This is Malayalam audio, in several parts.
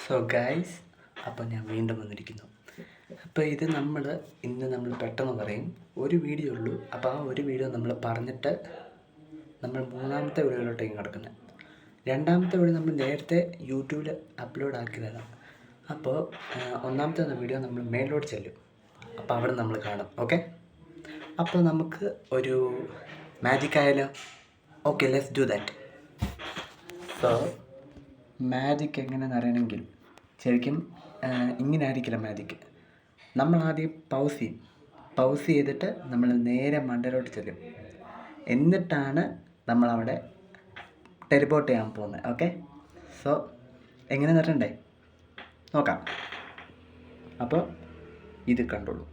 സോ ഗൈസ്, അപ്പോൾ ഞാൻ വീണ്ടും വന്നിരിക്കുന്നു. അപ്പോൾ ഇത് ഇന്ന് നമ്മൾ പെട്ടെന്ന് പറയും, ഒരു വീഡിയോ ഉള്ളൂ. അപ്പോൾ ആ ഒരു വീഡിയോ നമ്മൾ പറഞ്ഞിട്ട് നമ്മൾ മൂന്നാമത്തെ വീഡിയോയിലോട്ടേക്ക് കിടക്കുന്നത്. രണ്ടാമത്തെ വീഡിയോ നമ്മൾ നേരത്തെ യൂട്യൂബിൽ അപ്ലോഡ് ആക്കിയതാണ്. അപ്പോൾ ഒന്നാമത്തെ വീഡിയോ നമ്മൾ മേലോട്ട് ചെല്ലും. അപ്പോൾ അവിടെ നമ്മൾ കാണും. ഓക്കെ, അപ്പോൾ നമുക്ക് ഒരു മാജിക് ആയാലോ? Okay, let's do that. So magic എങ്ങനെയെന്ന് അറിയണമെങ്കിൽ ശരിക്കും ഇങ്ങനെ ആയിരിക്കില്ല മാജിക്. നമ്മൾ ആദ്യം പൗസ് ചെയ്തിട്ട് നമ്മൾ നേരെ മണ്ടയിലോട്ട് ചെല്ലും. എന്നിട്ടാണ് നമ്മളവിടെ ടെലിപ്പോർട്ട് ചെയ്യാൻ പോകുന്നത്. ഓക്കെ, സോ എങ്ങനെ തരണ്ടേ നോക്കാം. അപ്പോൾ ഇത് കണ്ടോളൂ.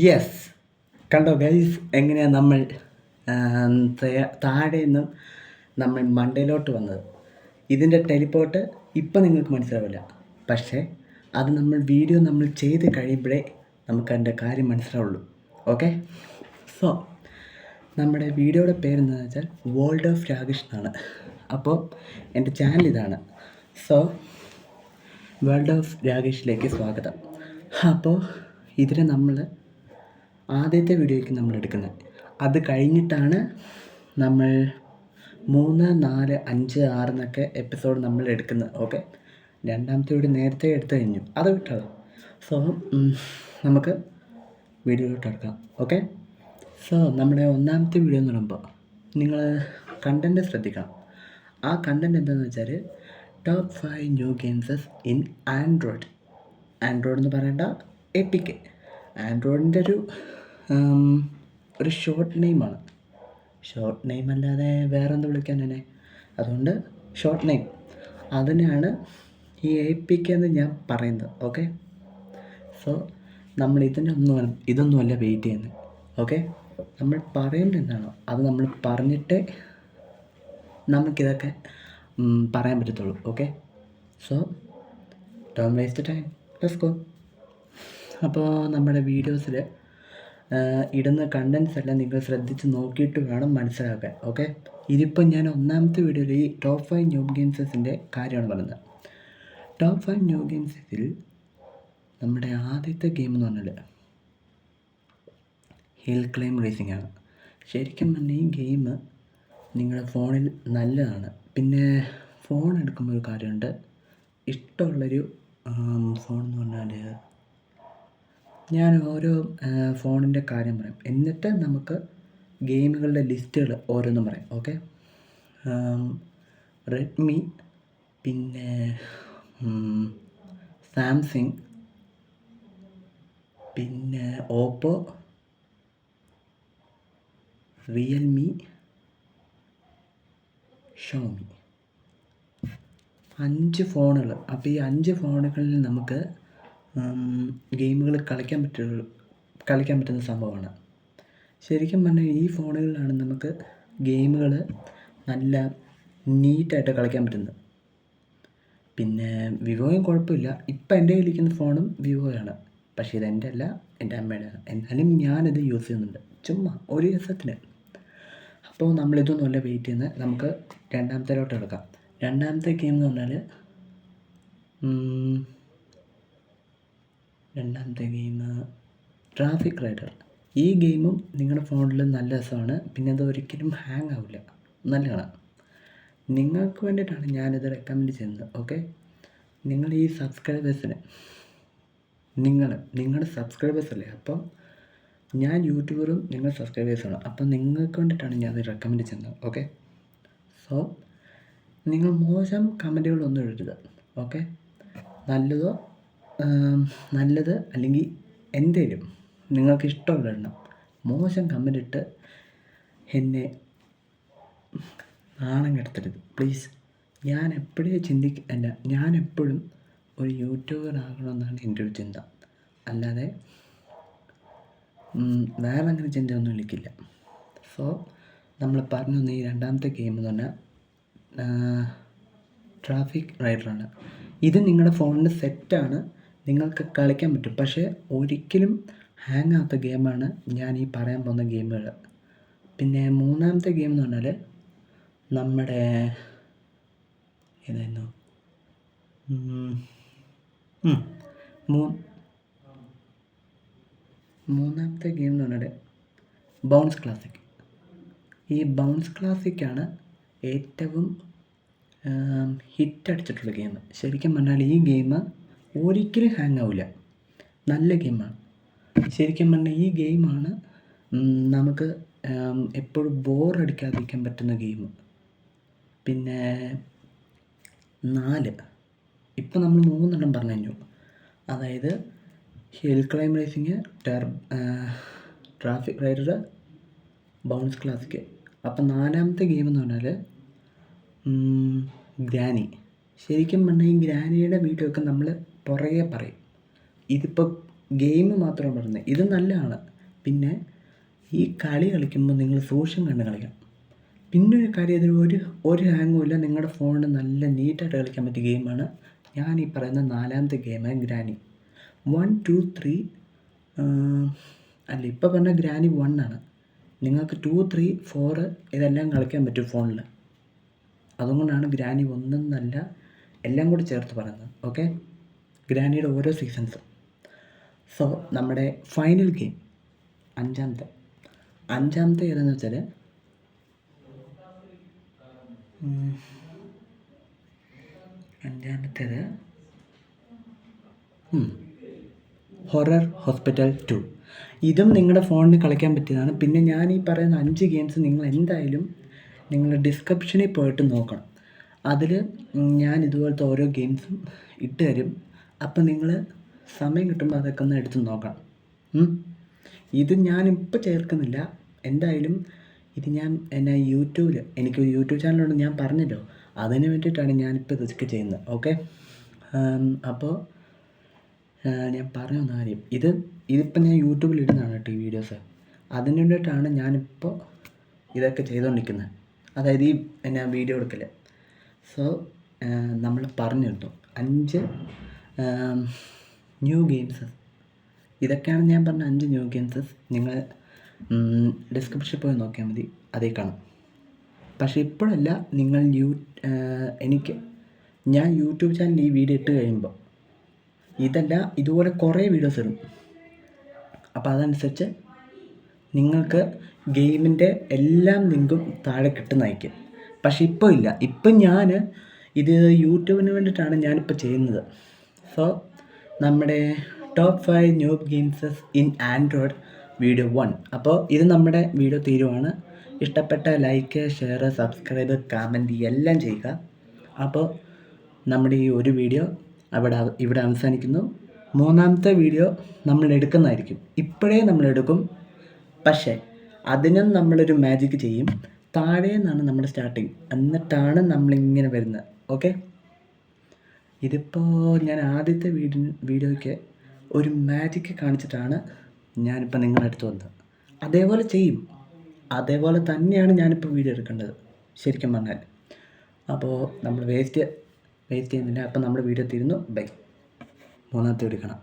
യെസ്, കണ്ടോ ഗൈസ്, എങ്ങനെയാണ് നമ്മൾ താഴെ നിന്നും നമ്മൾ മണ്ടയിലോട്ട് വന്നത്. ഇതിൻ്റെ ടെലിപ്പോർട്ട് ഇപ്പം നിങ്ങൾക്ക് മനസ്സിലാവില്ല, പക്ഷേ അത് വീഡിയോ ചെയ്ത് കഴിയുമ്പോഴേ നമുക്ക് അതിൻ്റെ കാര്യം മനസ്സിലാവുള്ളൂ. ഓക്കെ, സോ നമ്മുടെ വീഡിയോയുടെ പേരെന്താണെന്ന് വെച്ചാൽ വേൾഡ് ഓഫ് രാകേഷ് എന്നാണ്. അപ്പോൾ എൻ്റെ ചാനൽ ഇതാണ്. സോ വേൾഡ് ഓഫ് രാകേഷിലേക്ക് സ്വാഗതം. അപ്പോൾ ഇതിൽ ആദ്യത്തെ വീഡിയോയ്ക്ക് നമ്മൾ എടുക്കുന്നത്, അത് കഴിഞ്ഞിട്ടാണ് നമ്മൾ 3, 4, 5, 6 എന്നൊക്കെ എപ്പിസോഡ് നമ്മൾ എടുക്കുന്നത്. ഓക്കെ, രണ്ടാമത്തെ വീഡിയോ നേരത്തെ എടുത്തു കഴിഞ്ഞു, അത് വിട്ടത്. സോ നമുക്ക് വീഡിയോയിലോട്ട് എടുക്കാം. ഓക്കെ, സോ നമ്മുടെ ഒന്നാമത്തെ വീഡിയോ എന്ന് പറയുമ്പോൾ നിങ്ങൾ കണ്ടൻറ്റ് ശ്രദ്ധിക്കണം. ആ കണ്ടൻറ്റ് എന്താണെന്ന് വെച്ചാൽ ടോപ്പ് 5 ന്യൂ ഗെയിംസസ് ഇൻ ആൻഡ്രോയിഡ് എന്ന് പറയേണ്ട APK. ആൻഡ്രോയിഡിൻ്റെ ഒരു ഷോർട്ട് നെയിമാണ്. ഷോർട്ട് നെയിം അല്ലാതെ വേറെ എന്ത് വിളിക്കാൻ തന്നെ, അതുകൊണ്ട് ഷോർട്ട് നെയിം അതിനാണ് ഈ APK എന്ന് ഞാൻ പറയുന്നത്. ഓക്കെ, സോ നമ്മൾ ഇതൊന്നുമല്ല വെയിറ്റ് ചെയ്യുന്നത്. ഓക്കെ, നമ്മൾ പറയേണ്ടത് എന്താണോ അത് നമ്മൾ പറഞ്ഞിട്ടേ നമുക്കിതൊക്കെ പറയാൻ പറ്റത്തുള്ളൂ. Okay, so don't waste time, let's go. അപ്പോൾ നമ്മുടെ വീഡിയോസിൽ ഇടുന്ന കണ്ടൻറ്റ്സ് എല്ലാം നിങ്ങൾ ശ്രദ്ധിച്ച് നോക്കിയിട്ട് വേണം മനസ്സിലാക്കാൻ. ഓക്കെ, ഇതിപ്പോൾ ഞാൻ ഒന്നാമത്തെ വീഡിയോയിൽ ഈ ടോപ്പ് 5 ന്യൂ ഗെയിംസസിൻ്റെ കാര്യമാണ് പറയുന്നത്. ടോപ്പ് 5 ന്യൂ ഗെയിംസസിൽ നമ്മുടെ ആദ്യത്തെ ഗെയിം എന്ന് പറഞ്ഞാൽ ഹിൽ ക്ലൈം റേസിംഗ് ആണ്. ശരിക്കും പറഞ്ഞാൽ ഈ ഗെയിം നിങ്ങളുടെ ഫോണിൽ നല്ലതാണ്. പിന്നെ ഫോൺ എടുക്കുമ്പോൾ ഒരു കാര്യമുണ്ട്, ഇഷ്ടമുള്ളൊരു ഫോൺ എന്ന് പറഞ്ഞാൽ ഞാൻ ഓരോ ഫോണിൻ്റെ കാര്യം പറയാം, എന്നിട്ട് നമുക്ക് ഗെയിമുകളുടെ ലിസ്റ്റുകൾ ഓരോന്നും പറയാം. ഓക്കെ, റെഡ്മി, പിന്നെ സാംസങ്, പിന്നെ ഓപ്പോ, റിയൽമി, ഷോമി, 5 ഫോണുകൾ. അപ്പോൾ ഈ 5 ഫോണുകളിൽ നമുക്ക് ഗെയിമുകൾ കളിക്കാൻ പറ്റുന്ന സംഭവമാണ്. ശരിക്കും പറഞ്ഞാൽ ഈ ഫോണുകളിലാണ് നമുക്ക് ഗെയിമുകൾ നല്ല നീറ്റായിട്ട് കളിക്കാൻ പറ്റുന്നത്. പിന്നെ വിവോയും കുഴപ്പമില്ല. ഇപ്പം എൻ്റെ കയ്യിലിരിക്കുന്ന ഫോണും വിവോയാണ്, പക്ഷേ ഇതെൻ്റെ അല്ല, എൻ്റെ അമ്മയുടെയാണ്. എന്നാലും ഞാനിത് യൂസ് ചെയ്യുന്നുണ്ട്, ചുമ്മാ ഒരു ദിവസത്തിന്. അപ്പോൾ നമ്മളിതൊന്നുമല്ല വെയിറ്റ് ചെയ്യുന്നത്, നമുക്ക് രണ്ടാമത്തേലോട്ട് എടുക്കാം. രണ്ടാമത്തെ ഗെയിം എന്ന് പറഞ്ഞാൽ ട്രാഫിക് റൈഡർ. ഈ ഗെയിമും നിങ്ങളുടെ ഫോണിൽ നല്ല രസമാണ്. പിന്നെ അത് ഒരിക്കലും ഹാങ് ആവില്ല, നല്ലതാണ്. നിങ്ങൾക്ക് വേണ്ടിയിട്ടാണ് ഞാനിത് റെക്കമെൻഡ് ചെയ്യുന്നത്. ഓക്കെ, നിങ്ങൾ ഈ സബ്സ്ക്രൈബേഴ്സിന് നിങ്ങളുടെ സബ്സ്ക്രൈബേഴ്സല്ലേ, അപ്പം ഞാൻ യൂട്യൂബറും നിങ്ങൾ സബ്സ്ക്രൈബേഴ്സാണ്, അപ്പം നിങ്ങൾക്ക് വേണ്ടിയിട്ടാണ് ഞാനത് റെക്കമെൻഡ് ചെയ്യുന്നത്. ഓക്കെ, സോ നിങ്ങൾ മോശം കമൻറ്റുകളൊന്നും എഴുതരുത്. ഓക്കെ, നല്ലത് അല്ലെങ്കിൽ എന്തേലും നിങ്ങൾക്ക് ഇഷ്ടമുള്ള എണ്ണം. മോശം കമൻ്റ് ഇട്ട് എന്നെ നാണം കെടുത്തരുത് പ്ലീസ്. ഞാൻ എപ്പോഴും ഒരു യൂട്യൂബർ ആകണമെന്നാണ് എൻ്റെ ഒരു ചിന്ത, അല്ലാതെ വേറെ അങ്ങനെ ചിന്തയൊന്നും എനിക്കില്ല. സോ നമ്മൾ പറഞ്ഞു വന്ന ഈ രണ്ടാമത്തെ ഗെയിം എന്ന് പറഞ്ഞാൽ ട്രാഫിക് റൈഡറാണ്. ഇത് നിങ്ങളുടെ ഫോണിൻ്റെ സെറ്റാണ്, നിങ്ങൾക്ക് കളിക്കാൻ പറ്റും, പക്ഷേ ഒരിക്കലും ഹാങ് ആകാത്ത ഗെയിമാണ് ഞാൻ ഈ പറയാൻ പോകുന്ന ഗെയിമുകൾ. പിന്നെ മൂന്നാമത്തെ ഗെയിം എന്ന് പറഞ്ഞാൽ നമ്മുടെ ഏതായിരുന്നു മൂന്നാമത്തെ ഗെയിം എന്ന് പറഞ്ഞാൽ ബൗൺസ് ക്ലാസിക്. ഈ ബൗൺസ് ക്ലാസിക്കാണ് ഏറ്റവും ഹിറ്റടിച്ചിട്ടുള്ള ഗെയിം. ശരിക്കും പറഞ്ഞാൽ ഈ ഗെയിം ഒരിക്കലും ഹാങ് ആവില്ല, നല്ല ഗെയിമാണ്. ശരിക്കും പറഞ്ഞാൽ ഈ ഗെയിമാണ് നമുക്ക് എപ്പോഴും ബോറടിക്കാതിരിക്കാൻ പറ്റുന്ന ഗെയിം. പിന്നെ 4 ഇപ്പം നമ്മൾ 3 പറഞ്ഞു കഴിഞ്ഞു. അതായത് hill climb racing, traffic rider, bounce classic. അപ്പം 4ാമത്തെ ഗെയിം എന്ന് പറഞ്ഞാൽ ഗ്രാനി. ശരിക്കും പറഞ്ഞാൽ ഈ ഗ്രാനിയുടെ വീഡിയോ ഒക്കെ നമ്മൾ പുറകെ പറയും. ഇതിപ്പോൾ ഗെയിം മാത്രമാണ് പറയുന്നത്. ഇത് നല്ലതാണ്. പിന്നെ ഈ കളി കളിക്കുമ്പോൾ നിങ്ങൾ സൂക്ഷ്യം കണ്ട് കളിക്കണം. പിന്നെ ഒരു കാര്യം, ഇതിൽ ഒരു ഹാങ്ങും ഇല്ല. നിങ്ങളുടെ ഫോണിൽ നല്ല നീറ്റായിട്ട് കളിക്കാൻ പറ്റിയ ഗെയിമാണ് ഞാൻ ഈ പറയുന്ന 4ാമത്തെ ഗെയിമാണ് ഗ്രാനി. 1, 2, 3 അല്ല, ഇപ്പോൾ പറഞ്ഞ ഗ്രാനി 1 ആണ്. നിങ്ങൾക്ക് 2, 3, 4 ഇതെല്ലാം കളിക്കാൻ പറ്റും ഫോണിൽ. അതുകൊണ്ടാണ് ഗ്രാനി 1 എന്നല്ല എല്ലാം കൂടി ചേർത്ത് പറയുന്നത്. ഓക്കെ, ഗ്രാനിയുടെ ഓരോ സീസൺസും. സോ നമ്മുടെ ഫൈനൽ ഗെയിം അഞ്ചാമത്തെ ഏതാണെന്ന് വെച്ചാൽ അഞ്ചാമത്തേത് ഹൊറർ ഹോസ്പിറ്റൽ 2. ഇതും നിങ്ങളുടെ ഫോണിൽ കളിക്കാൻ പറ്റിയതാണ്. പിന്നെ ഞാൻ ഈ പറയുന്ന 5 ഗെയിംസ് നിങ്ങൾ എന്തായാലും നിങ്ങൾ ഡിസ്ക്രിപ്ഷനിൽ പോയിട്ട് നോക്കണം. അതിൽ ഞാൻ ഇതുപോലത്തെ ഓരോ ഗെയിംസും ഇട്ട് തരും. അപ്പം നിങ്ങൾ സമയം കിട്ടുമ്പോൾ അതൊക്കെ ഒന്ന് എടുത്ത് നോക്കണം. ഇത് ഞാനിപ്പോൾ ചേർക്കുന്നില്ല. എന്തായാലും ഇത് ഞാൻ യൂട്യൂബിൽ എനിക്കൊരു യൂട്യൂബ് ചാനലുണ്ട്, ഞാൻ പറഞ്ഞല്ലോ. അതിന് വേണ്ടിയിട്ടാണ് ഞാനിപ്പോൾ ഇതൊക്കെ ചെയ്യുന്നത്. ഓക്കെ, അപ്പോൾ ഞാൻ പറഞ്ഞു വന്ന കാര്യം, ഇതിപ്പോൾ ഞാൻ യൂട്യൂബിൽ ഇടുന്നതാണ് കേട്ടോ ഈ വീഡിയോസ്. അതിന് വേണ്ടിയിട്ടാണ് ഞാനിപ്പോൾ ഇതൊക്കെ ചെയ്തുകൊണ്ടിരിക്കുന്നത്. അതായത് ഈ വീഡിയോ എടുക്കൽ. സോ നമ്മൾ പറഞ്ഞിരുന്നു 5 ന്യൂ ഗെയിംസ്. ഇതൊക്കെയാണ് ഞാൻ പറഞ്ഞ 5 ന്യൂ ഗെയിംസ്. നിങ്ങൾ ഡിസ്ക്രിപ്ഷനിൽ പോയി നോക്കിയാൽ മതി, അതേ കാണും. പക്ഷേ ഇപ്പോഴല്ല, നിങ്ങൾ ഞാൻ യൂട്യൂബ് ചാനലിൽ ഈ വീഡിയോ ഇട്ട് കഴിയുമ്പോൾ ഇതുപോലെ കുറേ വീഡിയോസ് ഇടും. അപ്പോൾ അതനുസരിച്ച് നിങ്ങൾക്ക് ഗെയിമിൻ്റെ എല്ലാം ലിങ്കും താഴെ കിട്ടുന്നതായിരിക്കും. പക്ഷേ ഇപ്പോൾ ഇല്ല. ഇപ്പം ഇത് യൂട്യൂബിന് വേണ്ടിയിട്ടാണ് ഞാനിപ്പോൾ ചെയ്യുന്നത്. സോ നമ്മുടെ top 5 new games in Android video 1. അപ്പോൾ ഇത് നമ്മുടെ വീഡിയോ തീരുവാണ്. ഇഷ്ടപ്പെട്ട ലൈക്ക്, ഷെയർ, സബ്സ്ക്രൈബ്, കമൻറ്റ് എല്ലാം ചെയ്യുക. അപ്പോൾ നമ്മുടെ ഈ ഒരു വീഡിയോ ഇവിടെ അവസാനിക്കുന്നു. 3ാമത്തെ വീഡിയോ നമ്മൾ എടുക്കുന്നതായിരിക്കും. ഇപ്പോഴേ നമ്മളെടുക്കും, പക്ഷേ അതിനും നമ്മളൊരു മാജിക്ക് ചെയ്യും. താഴെ നിന്നാണ് നമ്മുടെ സ്റ്റാർട്ടിങ്, എന്നിട്ടാണ് നമ്മളിങ്ങനെ വരുന്നത്. ഓക്കെ, ഇതിപ്പോൾ ഞാൻ ആദ്യത്തെ വീഡിയോയ്ക്ക് ഒരു മാജിക്ക് കാണിച്ചിട്ടാണ് ഞാനിപ്പോൾ നിങ്ങളുടെ അടുത്ത് വന്നത്. അതേപോലെ ചെയ്യും, അതേപോലെ തന്നെയാണ് ഞാനിപ്പോൾ വീഡിയോ എടുക്കേണ്ടത് ശരിക്കും പറഞ്ഞാൽ. അപ്പോൾ നമ്മൾ വേസ്റ്റ് ചെയ്യുന്നില്ല. അപ്പോൾ നമ്മുടെ വീഡിയോ തീരുന്നു. ബൈ. 3ാമത്തെ വീഡിയോ കാണാം.